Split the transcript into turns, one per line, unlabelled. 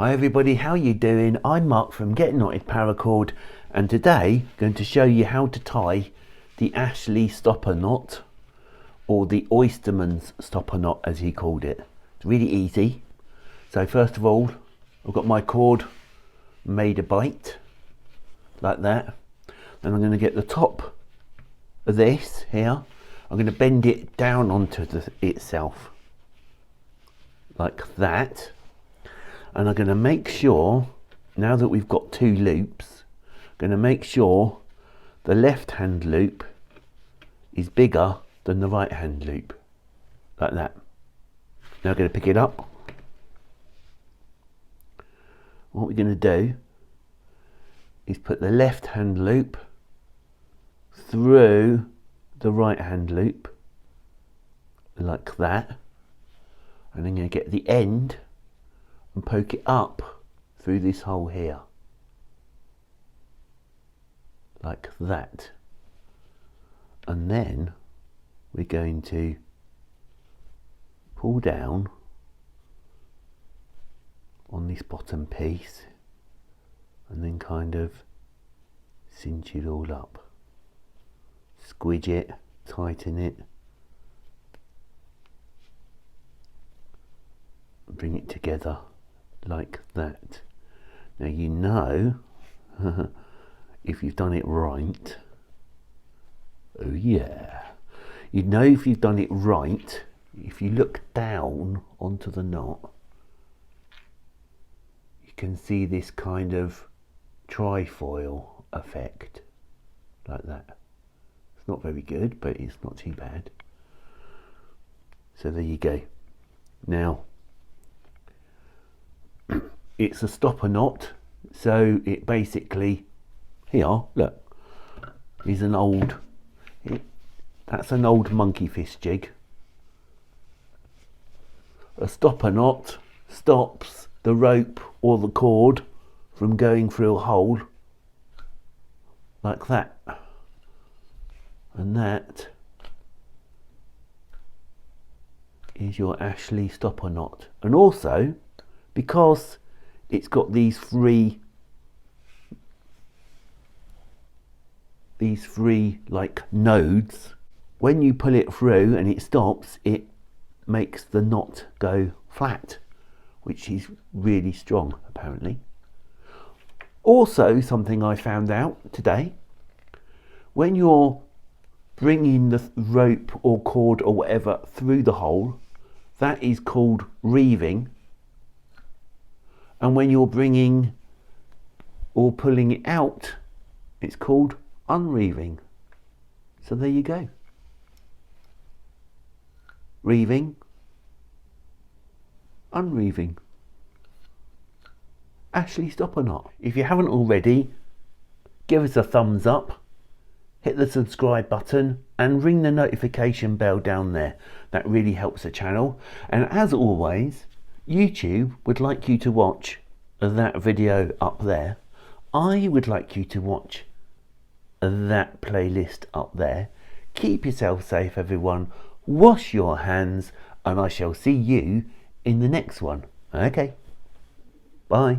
Hi everybody, how you doing? I'm Mark from Get Knotted Paracord, and today I'm going to show you how to tie the Ashley stopper knot, or the oysterman's stopper knot as he called it. It's really easy. So first of all, I've got my cord made a bite like that. Then I'm going to get the top of this here. I'm going to bend it down onto itself like that. And I'm going to make sure, now that we've got two loops, I'm going to make sure the left hand loop is bigger than the right hand loop, like that. Now I'm going to pick it up. What we're going to do is put the left hand loop through the right hand loop, like that. And I'm going to get the end and poke it up through this hole here, like that. And then we're going to pull down on this bottom piece and then kind of cinch it all up, squidge it, tighten it, bring it together like that. Now you know if you've done it right. Oh yeah, you know if you've done it right if you look down onto the knot. You can see this kind of trifoil effect like that. It's not very good, but it's not too bad. So there you go. Now it's a stopper knot, so it basically, here, look, is an old, that's an old monkey fist jig. A stopper knot stops the rope or the cord from going through a hole like that, and that is your Ashley stopper knot. And also, because it's got these three like nodes, when you pull it through and it stops, it makes the knot go flat, which is really strong apparently. Also, something I found out today, when you're bringing the rope or cord or whatever through the hole, that is called reeving. And when you're bringing or pulling it out, it's called unreeving. So there you go. Reeving, unreeving. Ashley stopper knot. If you haven't already, give us a thumbs up, hit the subscribe button and ring the notification bell down there. That really helps the channel. And as always, YouTube would like you to watch that video up there. I would like you to watch that playlist up there. Keep yourself safe everyone, wash your hands, and I shall see you in the next one. Okay, bye.